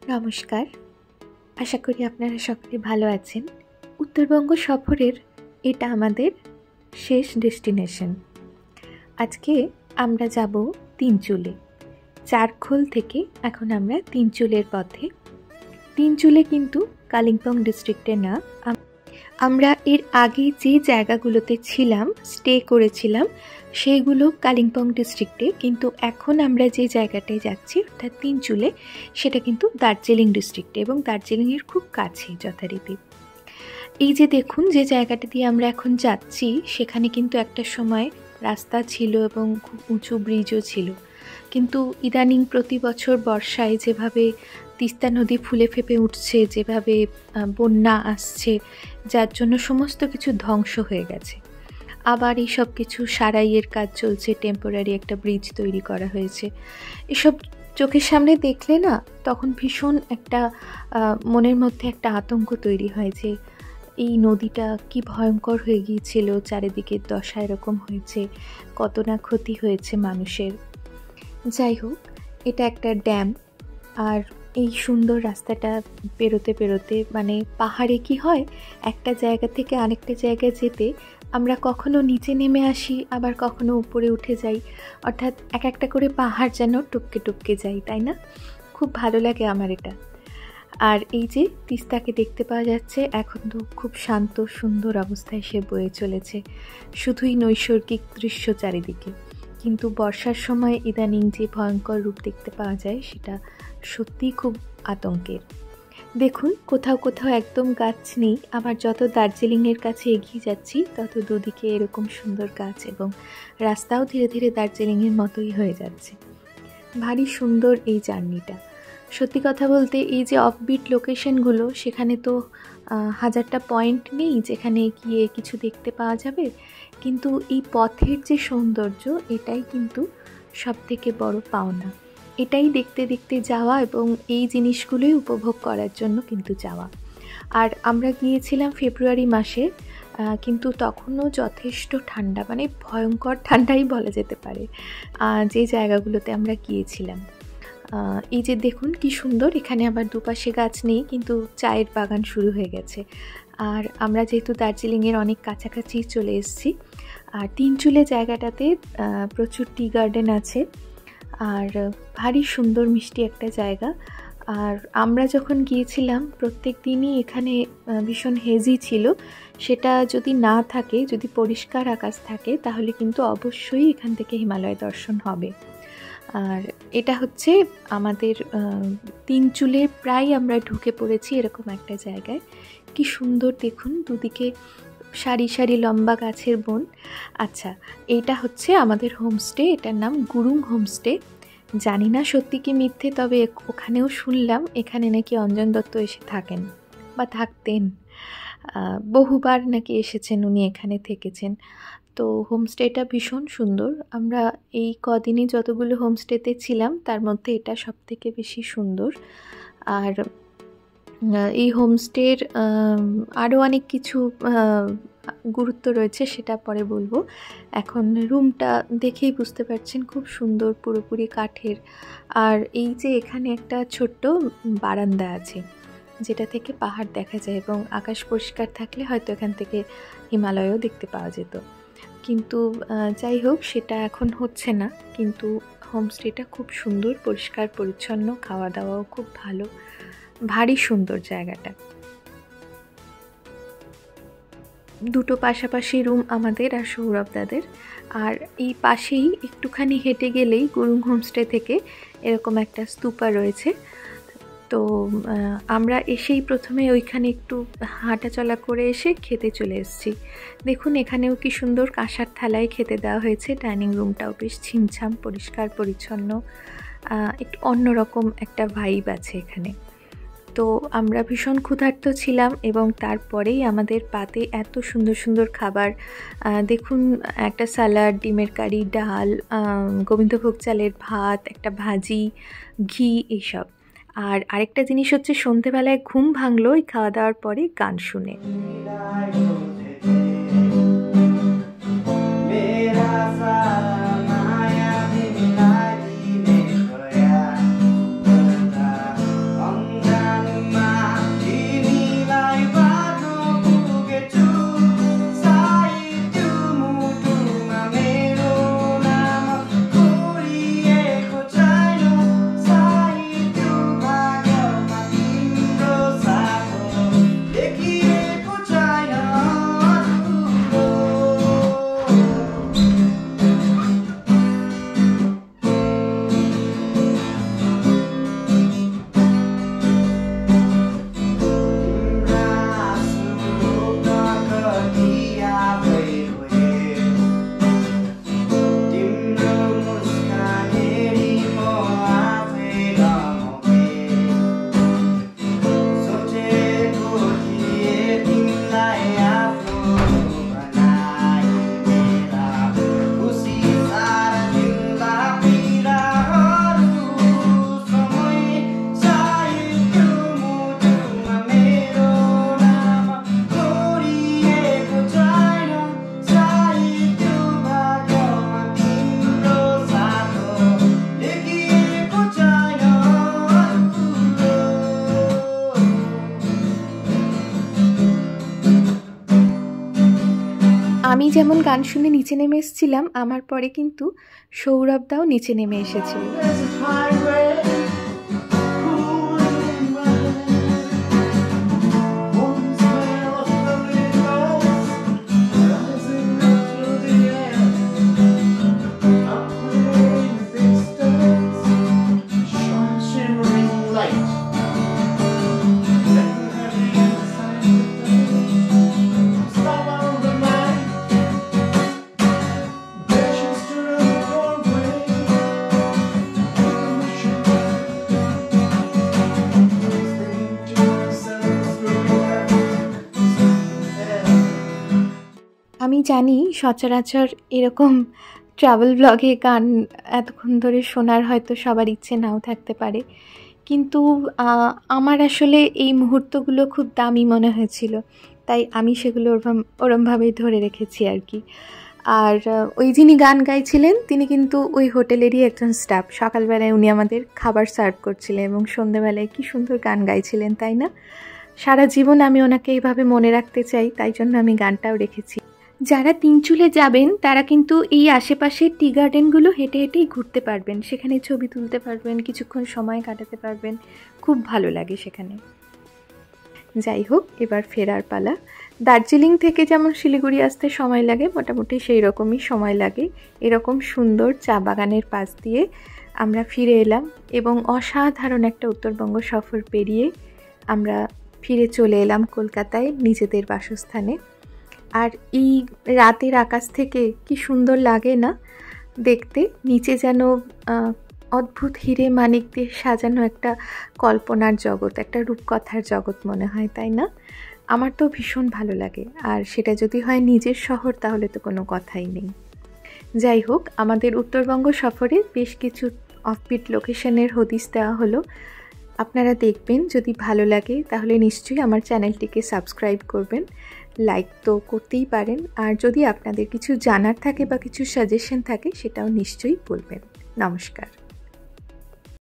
নমস্কার, আশা করি আপনারা সকলে ভালো আছেন। উত্তরবঙ্গ সফরের এটা আমাদের শেষ ডেস্টিনেশন। আজকে আমরা যাব তিনচুলে। চারখোল থেকে এখন আমরা তিনচুলের পথে। তিনচুলে কিন্তু কালিম্পং ডিস্ট্রিক্টে না। আমরা এর আগে যে জায়গাগুলোতে ছিলাম, স্টে করেছিলাম, সেইগুলো কালিম্পং ডিস্ট্রিক্টে, কিন্তু এখন আমরা যে জায়গাটায় যাচ্ছি অর্থাৎ তিনচুলে, সেটা কিন্তু দার্জিলিং ডিস্ট্রিক্টে এবং দার্জিলিংয়ের খুব কাছে যথারীতি। এই যে দেখুন, যে জায়গাটা দিয়ে আমরা এখন যাচ্ছি সেখানে কিন্তু একটা সময় রাস্তা ছিল এবং খুব উঁচু ব্রিজও ছিল, কিন্তু ইদানিং প্রতি বছর বর্ষায় যেভাবে তিস্তা নদী ফুলে ফেঁপে উঠছে, যেভাবে বন্যা আসছে, যার জন্য সমস্ত কিছু ধ্বংস হয়ে গেছে। আবার এই সব কিছু সারাইয়ের কাজ চলছে, টেম্পোরারি একটা ব্রিজ তৈরি করা হয়েছে। এসব চোখের সামনে দেখলে না তখন ভীষণ একটা মনের মধ্যে একটা আতঙ্ক তৈরি হয় যে এই নদীটা কি ভয়ঙ্কর হয়ে গিয়েছিল, চারিদিকের দশা এরকম হয়েছে, কত না ক্ষতি হয়েছে মানুষের। যাই হোক, এটা একটা ড্যাম। আর এই সুন্দর রাস্তাটা পেরোতে পেরোতে, মানে পাহাড়ে কি হয়, একটা জায়গা থেকে আরেকটা জায়গায় যেতে আমরা কখনো নিচে নেমে আসি, আবার কখনো উপরে উঠে যাই, অর্থাৎ এক একটা করে পাহাড় যেন টপকে টপকে যাই, তাই না? খুব ভালো লাগে আমার এটা। আর এই যে তিস্তাকে দেখতে পাওয়া যাচ্ছে, এখন তো খুব শান্ত সুন্দর অবস্থায় সে বয়ে চলেছে, শুধুই নৈসর্গিক দৃশ্য চারিদিকে। কিন্তু বর্ষার সময় ইদানিং যে ভয়ঙ্কর রূপ দেখতে পাওয়া যায় সেটা সত্যিই খুব আতঙ্কের। দেখুন, কোথাও কোথাও একদম গাছ নেই, আবার যত দার্জিলিংয়ের কাছে এগিয়ে যাচ্ছি তত দুদিকে এরকম সুন্দর গাছ, এবং রাস্তাও ধীরে ধীরে দার্জিলিংয়ের মতোই হয়ে যাচ্ছে। ভারী সুন্দর এই জার্নিটা। সত্যি কথা বলতে, এই যে অফবিট লোকেশনগুলো, সেখানে তো হাজারটা পয়েন্ট নেই যেখানে গিয়ে কিছু দেখতে পাওয়া যাবে, কিন্তু এই পথের যে সৌন্দর্য, এটাই কিন্তু সবথেকে বড় পাওনা। এটাই দেখতে দেখতে যাওয়া এবং এই জিনিসগুলোই উপভোগ করার জন্য কিন্তু যাওয়া। আর আমরা গিয়েছিলাম ফেব্রুয়ারি মাসে, কিন্তু তখনও যথেষ্ট ঠান্ডা, মানে ভয়ঙ্কর ঠান্ডাই বলা যেতে পারে যে জায়গাগুলোতে আমরা গিয়েছিলাম। এই যে দেখুন কি সুন্দর, এখানে আবার দুপাশে গাছ নেই, কিন্তু চায়ের বাগান শুরু হয়ে গেছে। আর আমরা যেহেতু দার্জিলিংয়ের অনেক কাছাকাছি চলে এসেছি, আর তিনচুলে জায়গাটাতে প্রচুর টি গার্ডেন আছে, আর ভারী সুন্দর মিষ্টি একটা জায়গা। আর আমরা যখন গিয়েছিলাম প্রত্যেক দিনই এখানে ভীষণ হেজি ছিল, সেটা যদি না থাকে, যদি পরিষ্কার আকাশ থাকে, তাহলে কিন্তু অবশ্যই এখান থেকে হিমালয় দর্শন হবে। আর এটা হচ্ছে আমাদের তিনচুলে প্রায় আমরা ঢুকে পড়েছি এরকম একটা জায়গায়। কি সুন্দর দেখুন, দুদিকে সারি সারি লম্বা গাছের বন। আচ্ছা, এইটা হচ্ছে আমাদের হোমস্টে, এটার নাম গুরুং হোমস্টে। জানি না সত্যি কি মিথ্যে, তবে ওখানেও শুনলাম এখানে নাকি অঞ্জন দত্ত এসে থাকেন বা থাকতেন, বহুবার নাকি এসেছেন উনি, এখানে থেকেছেন। তো হোমস্টেটা ভীষণ সুন্দর। আমরা এই কদিনই যতগুলো হোমস্টেতে ছিলাম তার মধ্যে এটা সবথেকে বেশি সুন্দর। আর এই হোমস্টের আরও অনেক কিছু গুরুত্ব রয়েছে, সেটা পরে বলবো। এখন রুমটা দেখেই বুঝতে পারছেন খুব সুন্দর, পুরোপুরি কাঠের। আর এই যে এখানে একটা ছোট্ট বারান্দা আছে যেটা থেকে পাহাড় দেখা যায়, এবং আকাশ পরিষ্কার থাকলে হয়তো এখান থেকে হিমালয়ও দেখতে পাওয়া যেত, কিন্তু যাই হোক সেটা এখন হচ্ছে না। কিন্তু হোমস্টেটা খুব সুন্দর, পরিষ্কার পরিচ্ছন্ন, খাওয়া দাওয়াও খুব ভালো, ভারী সুন্দর জায়গাটা। দুটো পাশাপাশি রুম আমাদের আর সৌরভ দাদের। আর এই পাশেই একটুখানি হেঁটে গেলেই গুরুং হোমস্টে থেকে এরকম একটা স্তূপা রয়েছে। তো আমরা এসেই প্রথমে ওইখানে একটু হাঁটাচলা করে এসে খেতে চলে এসেছি। দেখুন এখানেও কি সুন্দর কাঁসার থালায় খেতে দেওয়া হয়েছে। ডাইনিং রুমটাও বেশ ছিমছাম, পরিষ্কার পরিচ্ছন্ন, একটু অন্যরকম একটা ভাইব আছে এখানে। তো আমরা ভীষণ ক্ষুধার্ত ছিলাম, এবং তারপরেই আমাদের পাতে এত সুন্দর সুন্দর খাবার। দেখুন, একটা স্যালাড, ডিমের কারি, ডাল, গোবিন্দভোগ চালের ভাত, একটা ভাজি, ঘি, এইসব। আর আরেকটা জিনিস হচ্ছে, সন্ধেবেলায় ঘুম ভাঙলো এই খাওয়া দাওয়ার পরে গান শুনে। যেমন গান শুনে নিচে নেমে এসেছিলাম, আমার পরে কিন্তু সৌরভদাও নিচে নেমে এসেছিল। আমি জানি সচরাচর এরকম ট্রাভেল ব্লগে গান এতক্ষণ ধরে শোনার হয়তো সবার ইচ্ছে নাও থাকতে পারে, কিন্তু আমার আসলে এই মুহূর্তগুলো খুব দামি মনে হয়েছিল, তাই আমি সেগুলো ওরমভাবেই ধরে রেখেছি আর কি। আর ওই যিনি গান গাইছিলেন তিনি কিন্তু ওই হোটেলেরই একজন স্টাফ। সকালবেলায় উনি আমাদের খাবার সার্ভ করছিলেন এবং সন্ধ্যেবেলায় কি সুন্দর গান গাইছিলেন, তাই না? সারা জীবন আমি ওনাকে এইভাবে মনে রাখতে চাই, তাই জন্য আমি গানটাও রেখেছি। যারা তিনচুলে যাবেন তারা কিন্তু এই আশেপাশের টি গার্ডেনগুলো হেঁটে হেঁটেই ঘুরতে পারবেন, সেখানে ছবি তুলতে পারবেন, কিছুক্ষণ সময় কাটাতে পারবেন, খুব ভালো লাগে সেখানে। যাই হোক, এবার ফেরার পালা। দার্জিলিং থেকে যেমন শিলিগুড়ি আসতে সময় লাগে, মোটামুটি সেই রকমই সময় লাগে। এরকম সুন্দর চা বাগানের পাশ দিয়ে আমরা ফিরে এলাম এবং অসাধারণ একটা উত্তরবঙ্গ সফর পেরিয়ে আমরা ফিরে চলে এলাম কলকাতায় নিজেদের বাসস্থানে। আর এই রাতের আকাশ থেকে কি সুন্দর লাগে না দেখতে, নিচে যেন অদ্ভুত হিরে মানিক দিয়ে সাজানো একটা কল্পনার জগৎ, একটা রূপকথার জগৎ মনে হয়, তাই না? আমার তো ভীষণ ভালো লাগে, আর সেটা যদি হয় নিজের শহর তাহলে তো কোনো কথাই নেই। যাই হোক, আমাদের উত্তরবঙ্গ সফরে বেশ কিছু অফবিট লোকেশনের হদিস দেওয়া হলো। আপনারা দেখবেন, যদি ভালো লাগে তাহলে নিশ্চয়ই আমার চ্যানেলটিকে সাবস্ক্রাইব করবেন, লাইক তো করতেই পারেন, আর যদি আপনাদের কিছু জানার থাকে বা কিছু সাজেশন থাকে সেটাও নিশ্চয়ই বলবেন। নমস্কার।